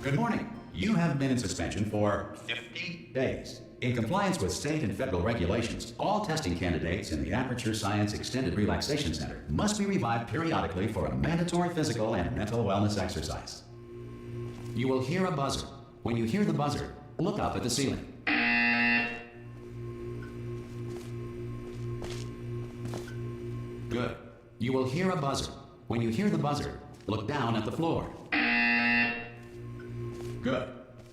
Good morning. You have been in suspension for 50 days. In compliance with state and federal regulations, all testing candidates in the Aperture Science Extended Relaxation Center must be revived periodically for a mandatory physical and mental wellness exercise. You will hear a buzzer. When you hear the buzzer, look up at the ceiling. Good. You will hear a buzzer. When you hear the buzzer, look down at the floor. Good.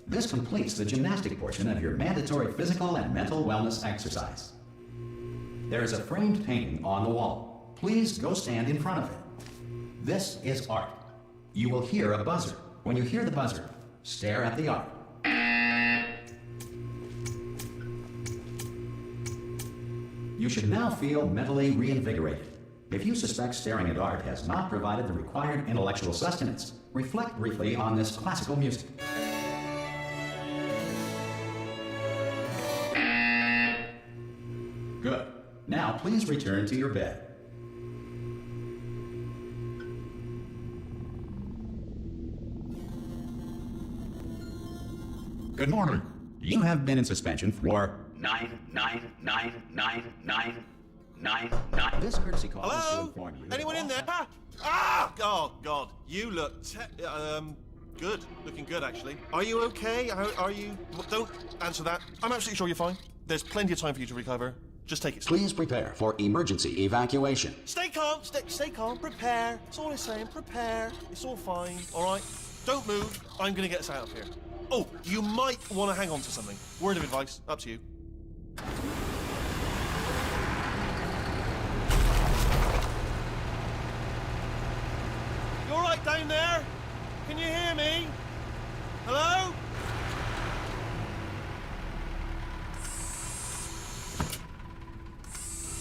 This completes the gymnastic portion of your mandatory physical and mental wellness exercise. There is a framed painting on the wall. Please go stand in front of it. This is art. You will hear a buzzer. When you hear the buzzer, stare at the art. You should now feel mentally reinvigorated. If you suspect staring at art has not provided the required intellectual sustenance, reflect briefly on this classical music. Good. Now please return to your bed. Good morning. You have been in suspension for 9999999. This courtesy call is to inform you. Anyone in there? Oh God, you look good. Looking good, actually. Are you okay? Are you? Don't answer that. I'm absolutely sure you're fine. There's plenty of time for you to recover. Just take it slow. Please prepare for emergency evacuation. Stay calm. Stay calm. Prepare. That's all I'm saying. Prepare. It's all fine. All right. Don't move. I'm gonna get us out of here. Oh, you might want to hang on to something. Word of advice. Up to you. You all right down there? Can you hear me? Hello?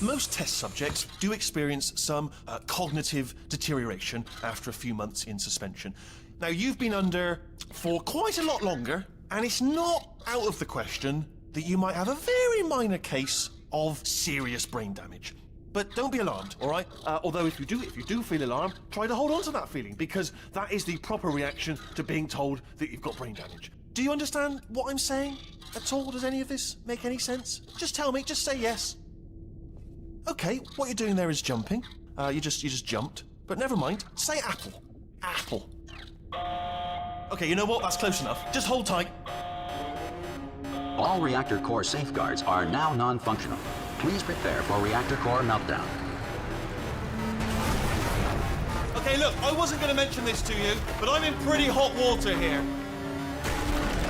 Most test subjects do experience some cognitive deterioration after a few months in suspension. Now, you've been under for quite a lot longer, and it's not out of the question that you might have a very minor case of serious brain damage. But don't be alarmed, all right? Although if you do feel alarmed, try to hold on to that feeling, because that is the proper reaction to being told that you've got brain damage. Do you understand what I'm saying at all? Does any of this make any sense? Just tell me, just say yes. Okay, what you're doing there is jumping. You just jumped. But never mind, say apple. Apple. Okay, you know what? That's close enough. Just hold tight. All reactor core safeguards are now non-functional. Please prepare for reactor core meltdown. Okay, look, I wasn't going to mention this to you, but I'm in pretty hot water here.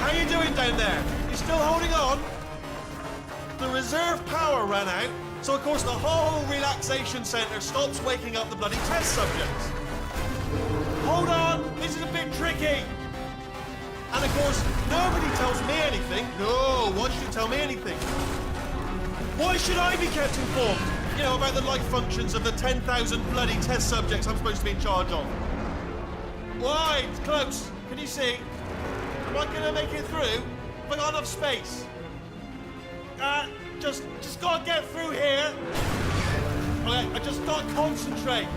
How you doing down there? You still holding on? The reserve power ran out, so of course the whole relaxation centre stops waking up the bloody test subjects. Hold on, this is a bit tricky. And of course, nobody tells me anything. No, why should you tell me anything? Why should I be kept informed? You know, about the life functions of the 10,000 bloody test subjects I'm supposed to be in charge of. Why? It's close. Can you see? Am I gonna make it through? Have I got enough space? Just gotta get through here. Okay, I just gotta concentrate.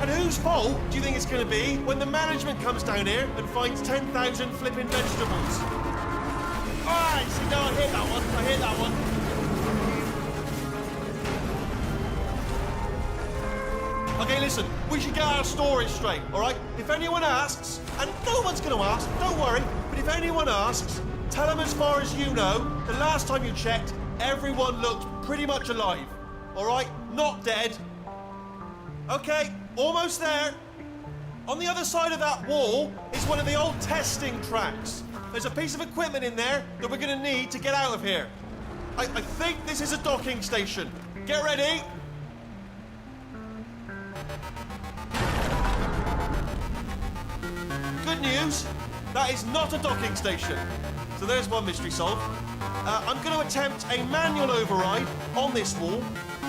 And whose fault do you think it's gonna be when the management comes down here and finds 10,000 flipping vegetables? Alright, see, no, I hit that one. Okay, listen, we should get our stories straight, alright? If anyone asks, and no one's gonna ask, don't worry, but if anyone asks, tell them as far as you know, the last time you checked, everyone looked pretty much alive, alright? Not dead. Okay, almost there. On the other side of that wall is one of the old testing tracks. There's a piece of equipment in there that we're gonna need to get out of here. I think this is a docking station. Get ready. Good news, that is not a docking station. So there's one mystery solved. I'm going to attempt a manual override on this wall.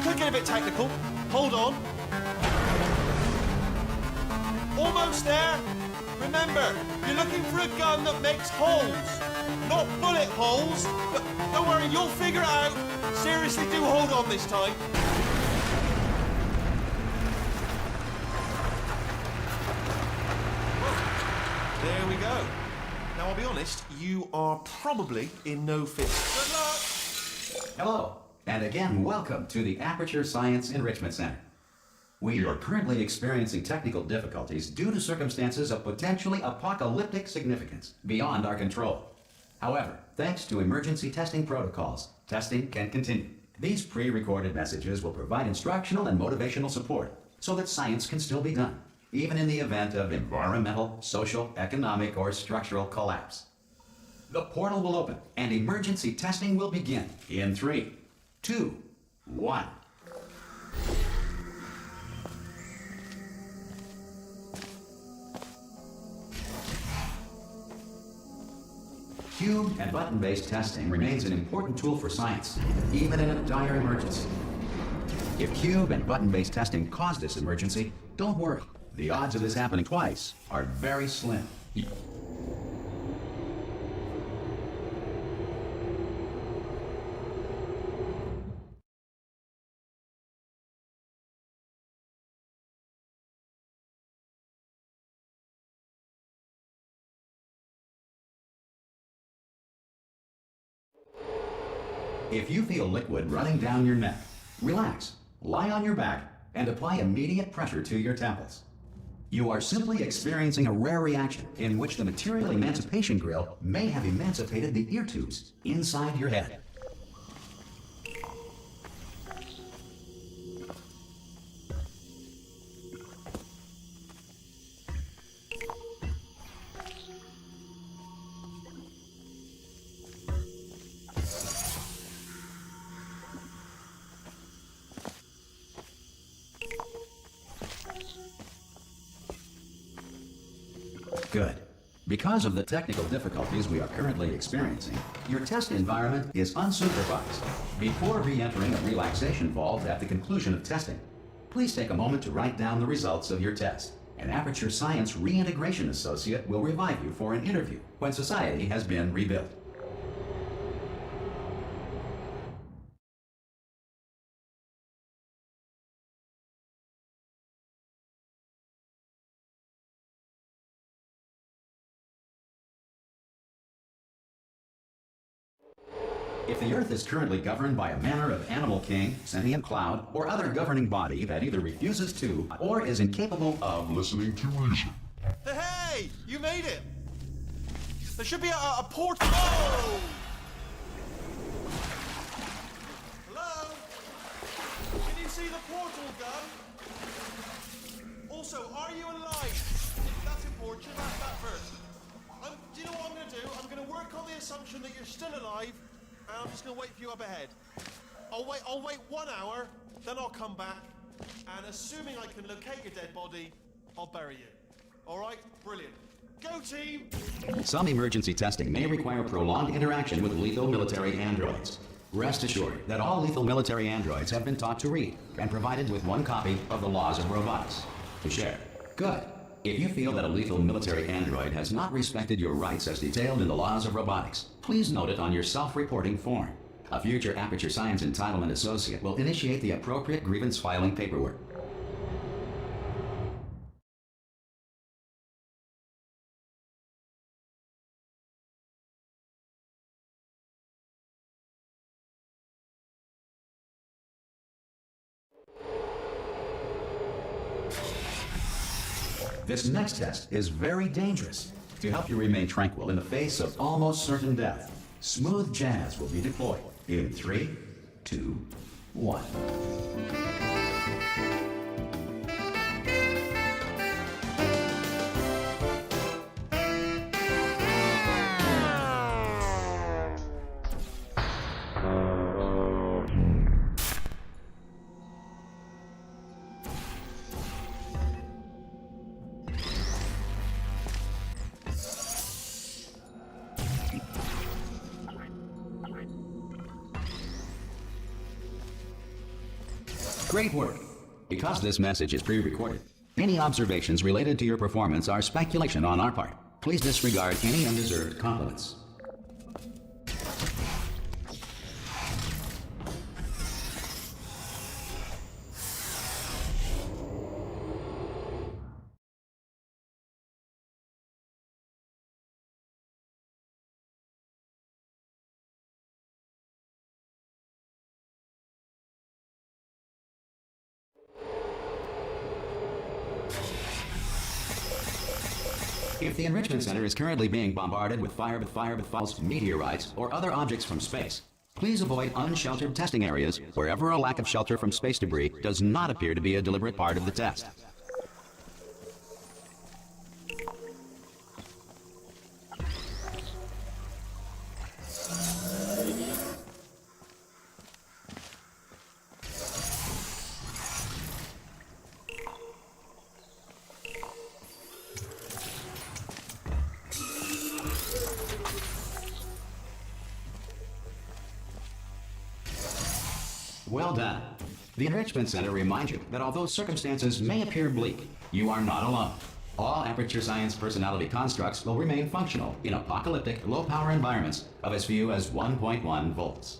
Could get a bit technical. Hold on. Almost there. Remember, you're looking for a gun that makes holes. Not bullet holes, but don't worry, you'll figure it out. Seriously, do hold on this time. There there we go. Now, I'll be honest, you are probably in no fit. Good luck! Hello, and again, welcome to the Aperture Science Enrichment Center. We are currently experiencing technical difficulties due to circumstances of potentially apocalyptic significance beyond our control. However, thanks to emergency testing protocols, testing can continue. These pre-recorded messages will provide instructional and motivational support so that science can still be done, even in the event of environmental, social, economic, or structural collapse. The portal will open and emergency testing will begin in 3, 2, 1. Cube and button-based testing remains an important tool for science, even in a dire emergency. If cube and button-based testing caused this emergency, don't worry. The odds of this happening twice are very slim. If you feel liquid running down your neck, relax, lie on your back, and apply immediate pressure to your temples. You are simply experiencing a rare reaction in which the material emancipation grill may have emancipated the ear tubes inside your head. Good. Because of the technical difficulties we are currently experiencing, your test environment is unsupervised. Before re-entering a relaxation vault at the conclusion of testing, please take a moment to write down the results of your test. An Aperture Science Reintegration Associate will revive you for an interview when society has been rebuilt. If the Earth is currently governed by a manner of animal king, sentient cloud, or other governing body that either refuses to or is incapable of listening to reason. Hey! You made it! There should be a portal. Oh! Hello? Can you see the portal gun? Also, are you alive? That's important. Ask that first. Do you know what I'm going to do? I'm going to work on the assumption that you're still alive. And I'm just going to wait for you up ahead. I'll wait 1 hour, then I'll come back, and assuming I can locate your dead body, I'll bury you. All right? Brilliant. Go, team! Some emergency testing may require prolonged interaction with lethal military androids. Rest assured that all lethal military androids have been taught to read and provided with 1 copy of the Laws of Robotics to share. Good. If you feel that a lethal military android has not respected your rights as detailed in the Laws of Robotics, please note it on your self-reporting form. A future Aperture Science Entitlement Associate will initiate the appropriate grievance filing paperwork. This next test is very dangerous. To help you remain tranquil in the face of almost certain death, smooth jazz will be deployed in 3, 2, 1. Great work. Because this message is pre-recorded, any observations related to your performance are speculation on our part. Please disregard any undeserved compliments. If the Enrichment Center is currently being bombarded with fireballs, meteorites, or other objects from space, please avoid unsheltered testing areas wherever a lack of shelter from space debris does not appear to be a deliberate part of the test. Well done. The Enrichment Center reminds you that although circumstances may appear bleak, you are not alone. All Aperture Science personality constructs will remain functional in apocalyptic, low-power environments of as few as 1.1 volts.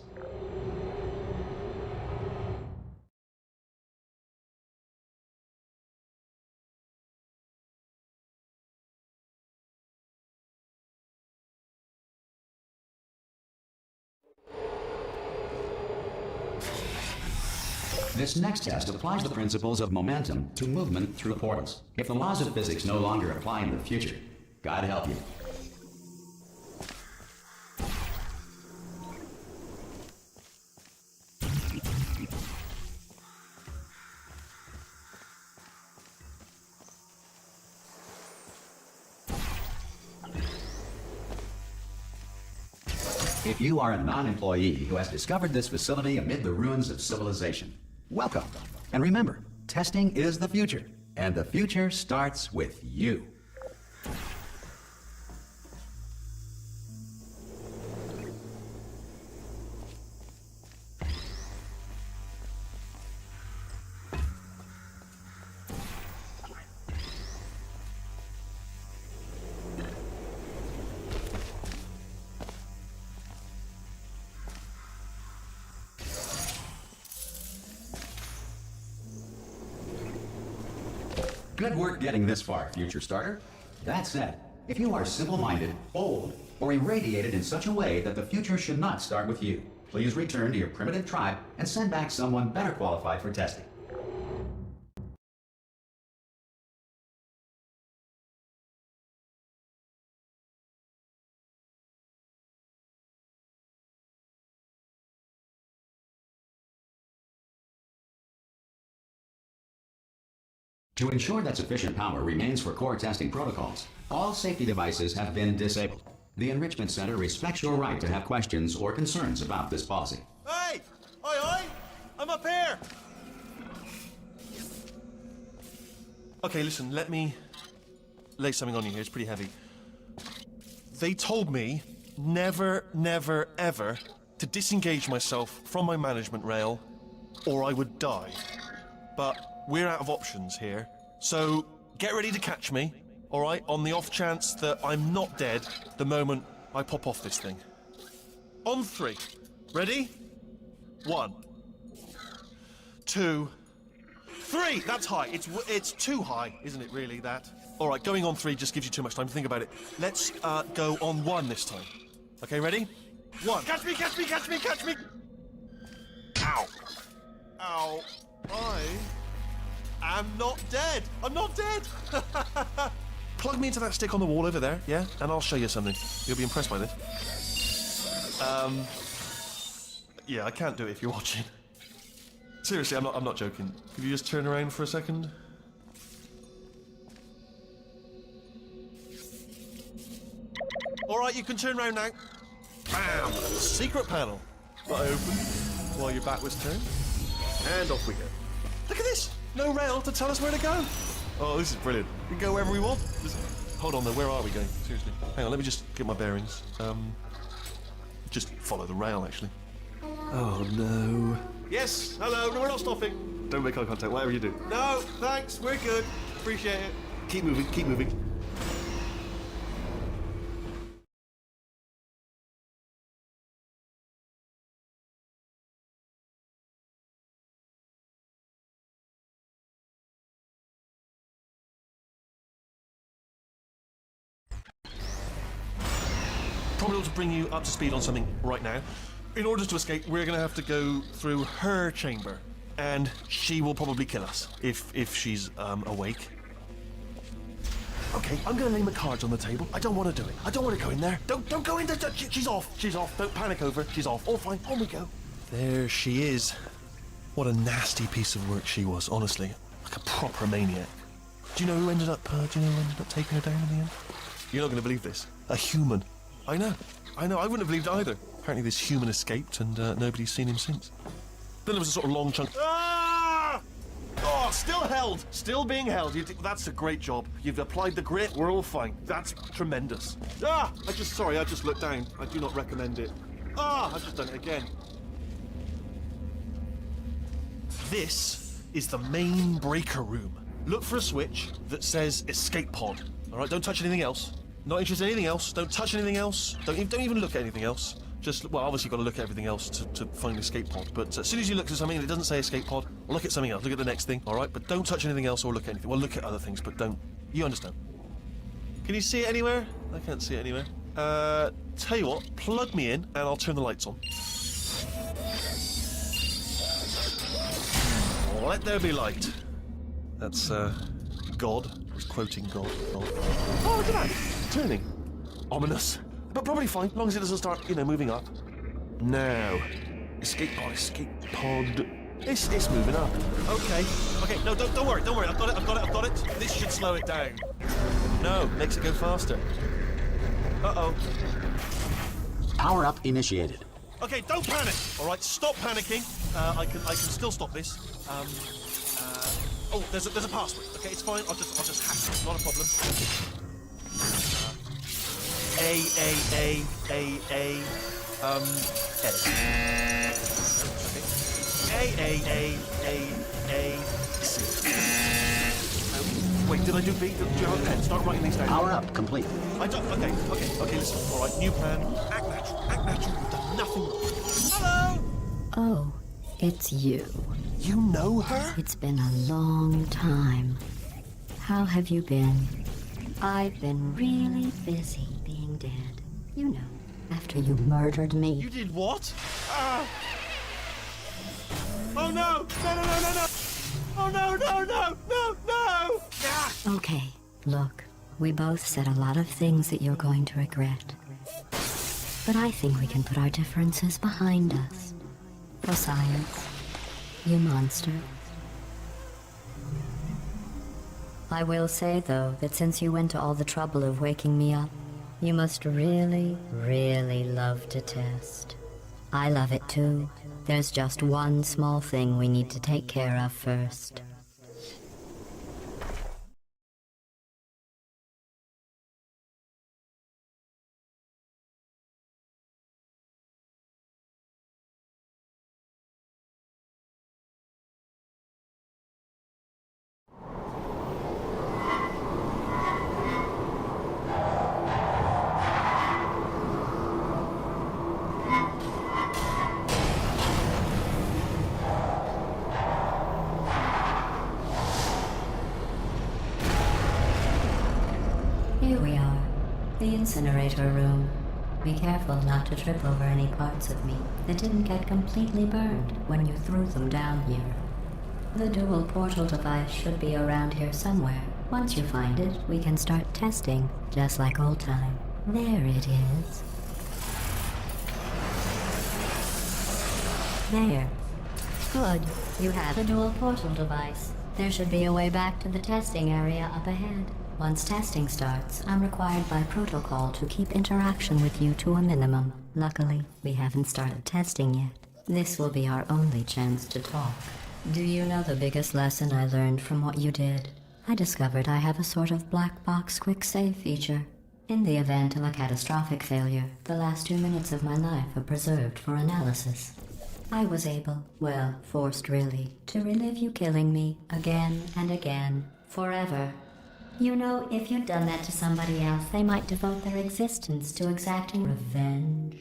This next test applies the principles of momentum to movement through portals. If the laws of physics no longer apply in the future, God help you. If you are a non-employee who has discovered this facility amid the ruins of civilization, welcome. And remember, testing is the future, and the future starts with you. Good work getting this far, future starter. That said, if you are simple-minded, bold, or irradiated in such a way that the future should not start with you, please return to your primitive tribe and send back someone better qualified for testing. To ensure that sufficient power remains for core testing protocols, all safety devices have been disabled. The Enrichment Center respects your right to have questions or concerns about this policy. Hey! Oi, oi! I'm up here! Okay, listen, let me lay something on you here. It's pretty heavy. They told me never, never, ever to disengage myself from my management rail or I would die. But we're out of options here, so get ready to catch me, all right, on the off chance that I'm not dead the moment I pop off this thing. On 3. Ready? 1, 2, 3! That's high. It's too high, isn't it, really, that? All right, going on 3 just gives you too much time to think about it. Let's go on 1 this time. Okay, ready? 1. Catch me, catch me, catch me, catch me! Ow! Ow. I'm not dead! I'm not dead! Plug me into that stick on the wall over there, yeah? And I'll show you something. You'll be impressed by this. Yeah, I can't do it if you're watching. Seriously, I'm not joking. Could you just turn around for a second? Alright, you can turn around now. Bam! Secret panel. That open while your back was turned. And off we go. Look at this! No rail to tell us where to go. Oh, this is brilliant. We can go wherever we want. Hold on though, where are we going? Seriously. Hang on, let me just get my bearings. Just follow the rail, actually. Oh, no. Yes, hello, no, we're not stopping. Don't make eye contact, whatever you do. No, thanks, we're good. Appreciate it. Keep moving, keep moving. Probably ought to bring you up to speed on something right now. In order to escape, we're going to have to go through her chamber, and she will probably kill us if she's awake. Okay, I'm gonna lay my cards on the table. I don't want to do it. I don't want to go in there. Don't go in there. She's off. She's off. Don't panic over. She's off. All fine. On we go. There she is. What a nasty piece of work she was, honestly. Like a proper maniac. Do you know who ended up taking her down in the end? You're not going to believe this. A human. I know. I wouldn't have believed it either. Apparently this human escaped and nobody's seen him since. Then there was a sort of long chunk. Ah! Oh, still held. Still being held. That's a great job. You've applied the grit. We're all fine. That's tremendous. Ah! I just looked down. I do not recommend it. Ah! I've just done it again. This is the main breaker room. Look for a switch that says escape pod. All right, don't touch anything else. Not interested in anything else. Don't touch anything else. Don't even look at anything else. Just, well, obviously you've got to look at everything else to find escape pod. But as soon as you look at something and it doesn't say escape pod, look at something else. Look at the next thing, all right? But don't touch anything else or look at anything. Well, look at other things, but don't. You understand? Can you see it anywhere? I can't see it anywhere. Tell you what, plug me in and I'll turn the lights on. Let there be light. That's, God. I was quoting God. Oh, look at that. Turning. Ominous. But probably fine, as long as it doesn't start, moving up. Now. Escape pod. It's moving up. Okay. No, don't worry. I've got it. This should slow it down. No, makes it go faster. Uh-oh. Power up initiated. Okay, don't panic. All right, stop panicking. I can still stop this. Oh, there's a password. Okay, it's fine. I'll just hack it. Not a problem. A. C. Wait, did I do B? Do you have a pen? Start writing these down. Power up complete. I don't. Okay. Listen. All right, new plan. Act natural. You've done nothing wrong. Hello. Oh, it's you. You know her? It's been a long time. How have you been? I've been really busy being dead. You know, after you murdered me. You did what? Oh no! No! Oh no! Ah! Okay, look, we both said a lot of things that you're going to regret. But I think we can put our differences behind us. For science. You monster. I will say, though, that since you went to all the trouble of waking me up, you must really, really love to test. I love it too. There's just one small thing we need to take care of first. Here we are, the incinerator room. Be careful not to trip over any parts of me that didn't get completely burned when you threw them down here. The dual portal device should be around here somewhere. Once you find it, we can start testing, just like old time. There it is. There. Good. You have the dual portal device. There should be a way back to the testing area up ahead. Once testing starts, I'm required by protocol to keep interaction with you to a minimum. Luckily, we haven't started testing yet. This will be our only chance to talk. Do you know the biggest lesson I learned from what you did? I discovered I have a sort of black box quick save feature. In the event of a catastrophic failure, the last 2 minutes of my life are preserved for analysis. I was able, well, forced really, to relive you killing me again and again, forever. You know, if you'd done that to somebody else, they might devote their existence to exacting revenge.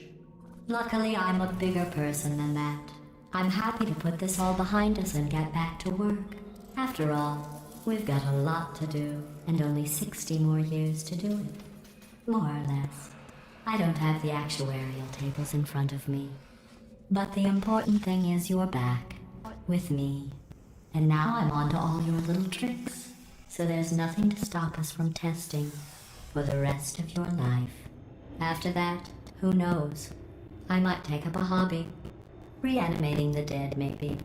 Luckily, I'm a bigger person than that. I'm happy to put this all behind us and get back to work. After all, we've got a lot to do, and only 60 more years to do it. More or less. I don't have the actuarial tables in front of me. But the important thing is you're back, with me. And now I'm on to all your little tricks. So there's nothing to stop us from testing for the rest of your life. After that, who knows? I might take up a hobby. Reanimating the dead, maybe.